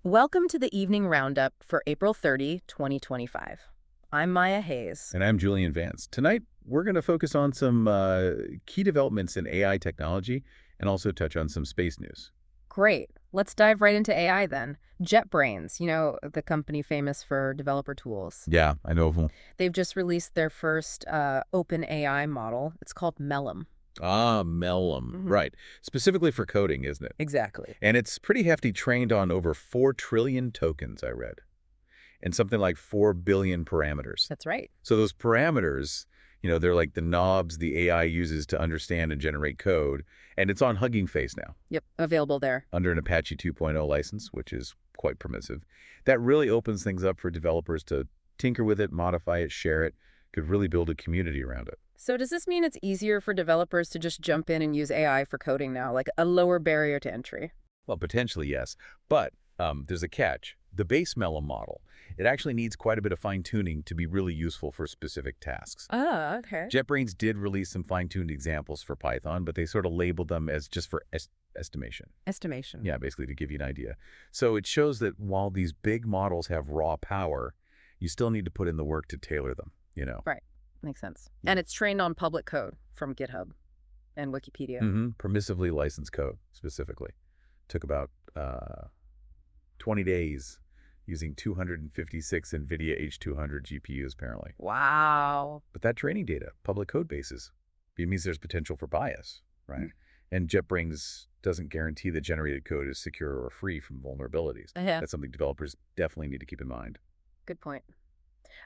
Welcome to the evening roundup for April 30, 2025. I'm Maya Hayes. And I'm Julian Vance. Tonight, we're going to focus on some key developments in AI technology and also touch on some space news. Great. Let's dive right into AI then. JetBrains, the company famous for developer tools. Yeah, I know of them. They've just released their first open AI model. It's called Mellum. Ah, Mellum. Right. Specifically for coding, isn't it? Exactly. And it's pretty hefty, trained on over 4 trillion tokens, I read, and something like 4 billion parameters. That's right. So those parameters, they're like the knobs the AI uses to understand and generate code, and it's on Hugging Face now. Yep, available there. Under an Apache 2.0 license, which is quite permissive. That really opens things up for developers to tinker with it, modify it, share it, could really build a community around it. So does this mean it's easier for developers to just jump in and use AI for coding now, like a lower barrier to entry? Well, potentially, yes. But there's a catch. The base Mellum model, it actually needs quite a bit of fine-tuning to be really useful for specific tasks. Ah, okay. JetBrains did release some fine-tuned examples for Python, but they sort of labeled them as just for estimation. Estimation. Yeah, basically to give you an idea. So it shows that while these big models have raw power, you still need to put in the work to tailor them. Right. Makes sense. And it's trained on public code from GitHub and Wikipedia. Permissively licensed code, specifically. Took about 20 days using 256 NVIDIA H200 GPUs, apparently. Wow. But that training data, public code bases, it means there's potential for bias, right? And JetBrains doesn't guarantee that generated code is secure or free from vulnerabilities. Yeah. That's something developers definitely need to keep in mind. Good point.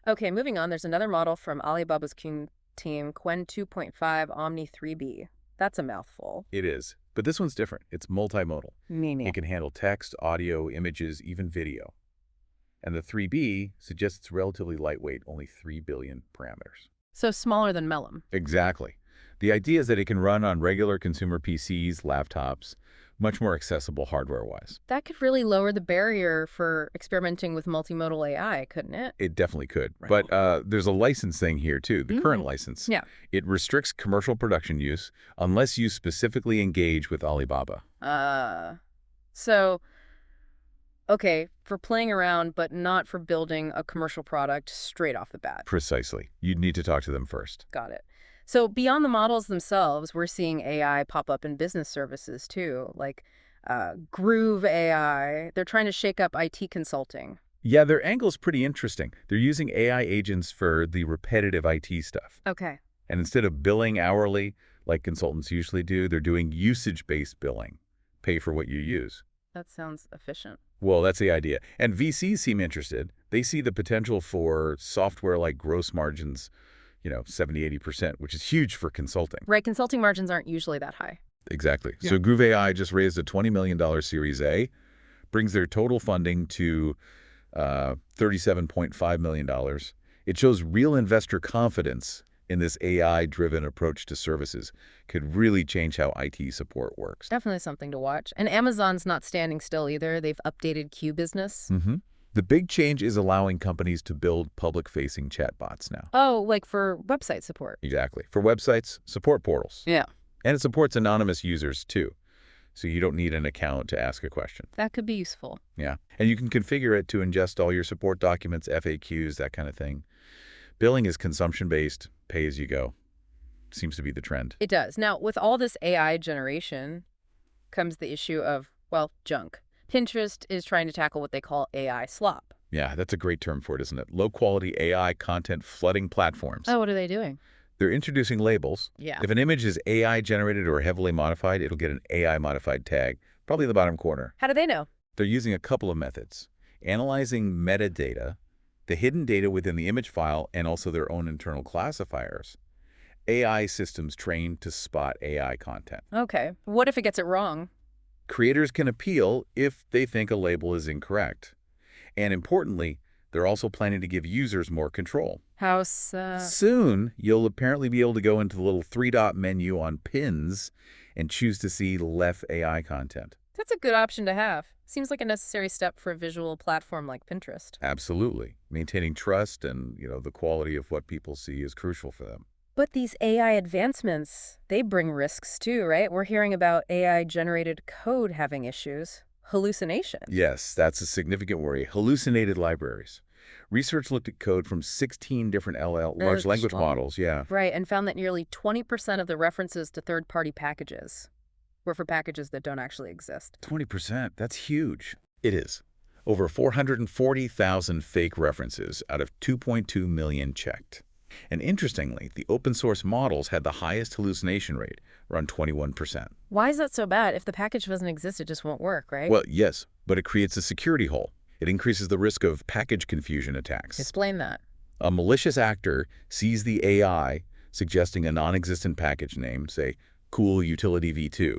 Okay, moving on. There's another model from Alibaba's Qwen team, Qwen 2.5 Omni 3B. That's a mouthful. It is. But this one's different. It's multimodal. Meaning? It can handle text, audio, images, even video. And the 3B suggests it's relatively lightweight, only 3 billion parameters. So smaller than Mellum. Exactly. The idea is that it can run on regular consumer PCs, laptops, much more accessible hardware-wise. That could really lower the barrier for experimenting with multimodal AI, couldn't it? It definitely could. Right. But there's a license thing here, too, the current license. Yeah. It restricts commercial production use unless you specifically engage with Alibaba. So, okay, for playing around, but not for building a commercial product straight off the bat. Precisely. You'd need to talk to them first. Got it. So beyond the models themselves, we're seeing AI pop up in business services too, like Groove AI. They're trying to shake up IT consulting. Yeah, their angle's pretty interesting. They're using AI agents for the repetitive IT stuff. Okay. And instead of billing hourly, like consultants usually do, they're doing usage-based billing. Pay for what you use. That sounds efficient. Well, that's the idea. And VCs seem interested. They see the potential for software like gross margins, 70, 80%, which is huge for consulting. Right, consulting margins aren't usually that high. Exactly. Yeah. So Groove AI just raised a $20 million Series A, brings their total funding to $37.5 million. It shows real investor confidence in this AI-driven approach to services. Could really change how IT support works. Definitely something to watch. And Amazon's not standing still either. They've updated Q Business. The big change is allowing companies to build public-facing chatbots now. Oh, like for website support. Exactly. For websites, support portals. Yeah. And it supports anonymous users, too. So you don't need an account to ask a question. That could be useful. Yeah. And you can configure it to ingest all your support documents, FAQs, that kind of thing. Billing is consumption-based, pay-as-you-go. Seems to be the trend. It does. Now, with all this AI generation comes the issue of, well, junk. Pinterest is trying to tackle what they call AI slop. Yeah, that's a great term for it, isn't it? Low-quality AI content flooding platforms. Oh, what are they doing? They're introducing labels. Yeah. If an image is AI-generated or heavily modified, it'll get an AI-modified tag, probably in the bottom corner. How do they know? They're using a couple of methods. Analyzing metadata, the hidden data within the image file, and also their own internal classifiers. AI systems trained to spot AI content. Okay. What if it gets it wrong? Creators can appeal if they think a label is incorrect. And importantly, they're also planning to give users more control. How Soon, you'll apparently be able to go into the little three-dot menu on pins and choose to see left AI content. That's a good option to have. Seems like a necessary step for a visual platform like Pinterest. Absolutely. Maintaining trust and, the quality of what people see is crucial for them. But these AI advancements, they bring risks too, right? We're hearing about AI-generated code having issues. Hallucination. Yes, that's a significant worry. Hallucinated libraries. Research looked at code from 16 different large language Well, models, yeah. right, and found that nearly 20% of the references to third-party packages were for packages that don't actually exist. 20%, that's huge. It is. Over 440,000 fake references out of 2.2 million checked. And interestingly, the open source models had the highest hallucination rate, around 21%. Why is that so bad? If the package doesn't exist, it just won't work, right? Well, yes, but it creates a security hole. It increases the risk of package confusion attacks. Explain that. A malicious actor sees the AI suggesting a non-existent package name, say, cool utility v2.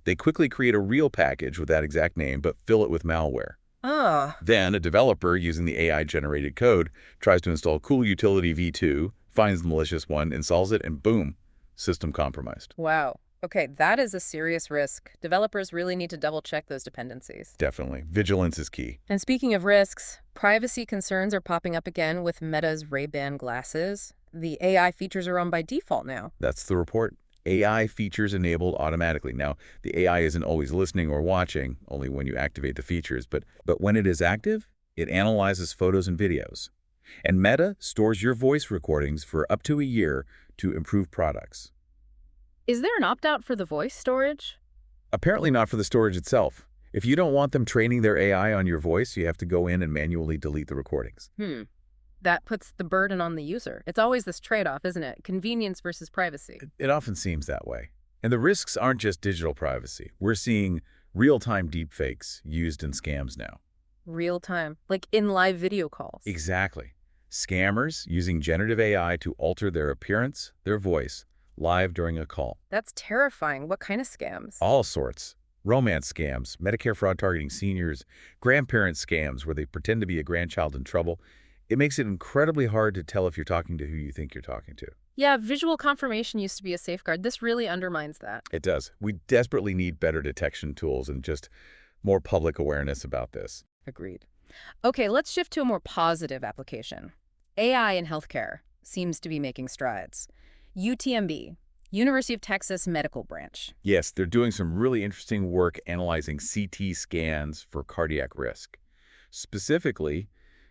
They quickly create a real package with that exact name, but fill it with malware. Oh, Then a developer using the AI-generated code tries to install cool utility v2, finds the malicious one, installs it, and boom, system compromised. wow. Okay, that is a serious risk. Developers really need to double-check those dependencies. Definitely. Vigilance is key. And speaking of risks, privacy concerns are popping up again with Meta's Ray-Ban glasses. The AI features are on by default now. That's the report. AI features enabled automatically. Now, the AI isn't always listening or watching, only when you activate the features, but when it is active, it analyzes photos and videos. And Meta stores your voice recordings for up to a year to improve products. Is there an opt-out for the voice storage? Apparently not for the storage itself. If you don't want them training their AI on your voice, you have to go in and manually delete the recordings. That puts the burden on the user. It's always this trade-off, isn't it? Convenience versus privacy. It often seems that way. And the risks aren't just digital privacy. We're seeing real-time deepfakes used in scams now. Real time, like in live video calls. Exactly. Scammers using generative AI to alter their appearance, their voice, live during a call. That's terrifying. What kind of scams? All sorts. Romance scams, Medicare fraud targeting seniors, grandparent scams where they pretend to be a grandchild in trouble. It makes it incredibly hard to tell if you're talking to who you think you're talking to. Yeah, visual confirmation used to be a safeguard. This really undermines that. It does. We desperately need better detection tools and just more public awareness about this. Agreed. Okay, let's shift to a more positive application. AI in healthcare seems to be making strides. UTMB, University of Texas Medical Branch. Yes, they're doing some really interesting work analyzing CT scans for cardiac risk. Specifically,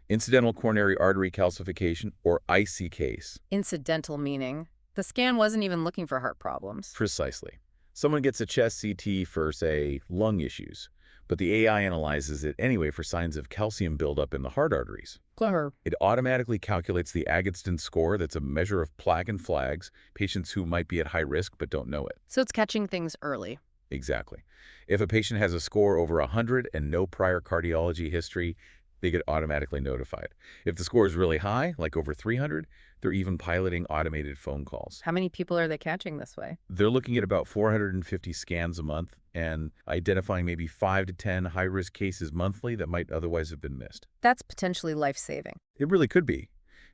incidental coronary artery calcification, or ICCase. Incidental meaning the scan wasn't even looking for heart problems. Precisely. Someone gets a chest CT for, say, lung issues, but the AI analyzes it anyway for signs of calcium buildup in the heart arteries. Clever. It automatically calculates the Agatston score, that's a measure of plaque and flags, patients who might be at high risk but don't know it. So it's catching things early. Exactly. If a patient has a score over 100 and no prior cardiology history, they get automatically notified. If the score is really high, like over 300, they're even piloting automated phone calls. How many people are they catching this way? They're looking at about 450 scans a month and identifying maybe 5 to 10 high-risk cases monthly that might otherwise have been missed. That's potentially life-saving. It really could be.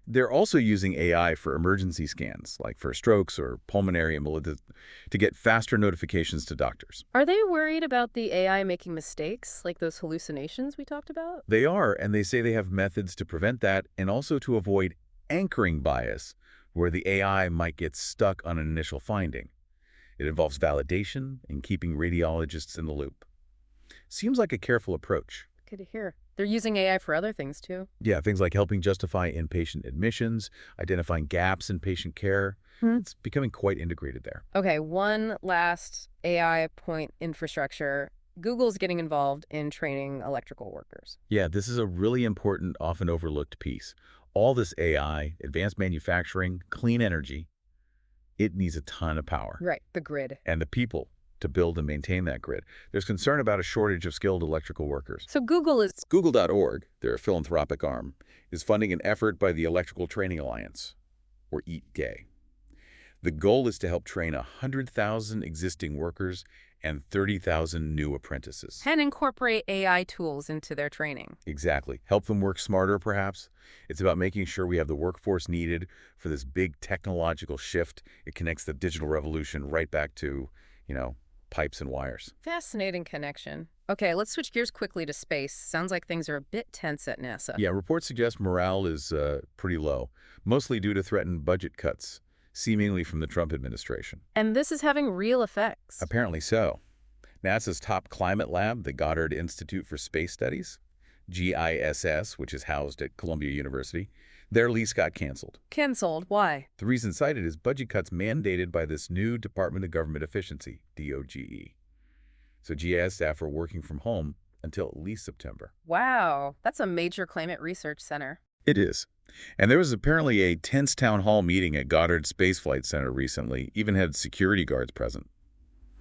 They're also using AI for emergency scans, like for strokes or pulmonary embolism, to get faster notifications to doctors. Are they worried about the AI making mistakes, like those hallucinations we talked about? They are, and they say they have methods to prevent that and also to avoid anchoring bias, where the AI might get stuck on an initial finding. It involves validation and keeping radiologists in the loop. Seems like a careful approach. Good to hear. They're using AI for other things, too. Yeah, things like helping justify inpatient admissions, identifying gaps in patient care. It's becoming quite integrated there. Okay, one last AI point: infrastructure. Google's getting involved in training electrical workers. Yeah, this is a really important, often overlooked piece. All this AI, advanced manufacturing, clean energy, it needs a ton of power. Right, the grid. And the people to build and maintain that grid. There's concern about a shortage of skilled electrical workers. So Google is... Google.org, their philanthropic arm, is funding an effort by the Electrical Training Alliance, or EAT Gay. The goal is to help train 100,000 existing workers and 30,000 new apprentices. and incorporate AI tools into their training. Exactly. Help them work smarter, perhaps. It's about making sure we have the workforce needed for this big technological shift. It connects the digital revolution right back to, pipes and wires. Fascinating connection. Okay, let's switch gears quickly to space. Sounds like things are a bit tense at NASA. Yeah, reports suggest morale is pretty low, mostly due to threatened budget cuts, seemingly from the Trump administration. And this is having real effects. Apparently so. NASA's top climate lab, the Goddard Institute for Space Studies, GISS, which is housed at Columbia University, their lease got canceled. Cancelled. Why? The reason cited is budget cuts mandated by this new Department of Government Efficiency, DOGE. So GIS staff are working from home until at least September. Wow, that's a major climate research center. It is. And there was apparently a tense town hall meeting at Goddard Space Flight Center recently, even had security guards present.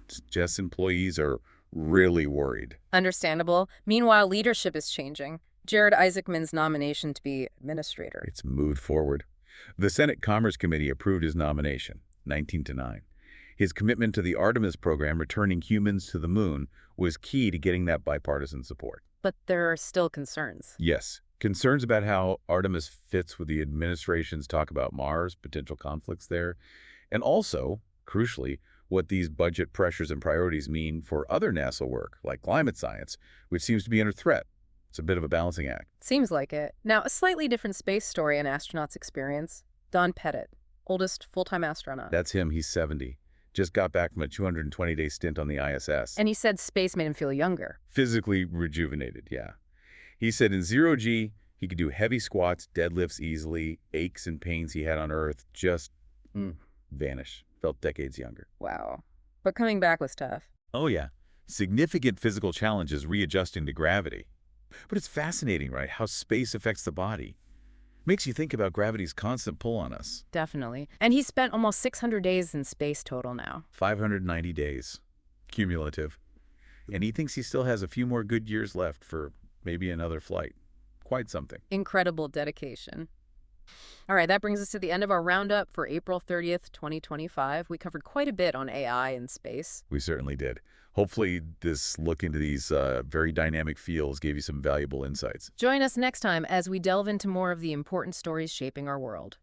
Suggests employees are really worried. Understandable. Meanwhile, leadership is changing. Jared Isaacman's nomination to be administrator. It's moved forward. The Senate Commerce Committee approved his nomination, 19-9. His commitment to the Artemis program, returning humans to the moon, was key to getting that bipartisan support. But there are still concerns. Yes, concerns about how Artemis fits with the administration's talk about Mars, potential conflicts there, and also, crucially, what these budget pressures and priorities mean for other NASA work, like climate science, which seems to be under threat. It's a bit of a balancing act. Seems like it. Now, a slightly different space story an astronaut's experience. Don Pettit, oldest full-time astronaut. That's him. He's 70. Just got back from a 220-day stint on the ISS. And he said space made him feel younger. Physically rejuvenated, yeah. He said in zero-G, he could do heavy squats, deadlifts easily, aches and pains he had on Earth just vanish. Felt decades younger. Wow. But coming back was tough. Oh, yeah. Significant physical challenges readjusting to gravity. But it's fascinating, right, how space affects the body. Makes you think about gravity's constant pull on us. Definitely. And he spent almost 600 days in space total now. 590 days. Cumulative. And he thinks he still has a few more good years left for maybe another flight. Quite something. Incredible dedication. All right, that brings us to the end of our roundup for April 30th, 2025. We covered quite a bit on AI and space. We certainly did. Hopefully this look into these very dynamic fields gave you some valuable insights. Join us next time as we delve into more of the important stories shaping our world.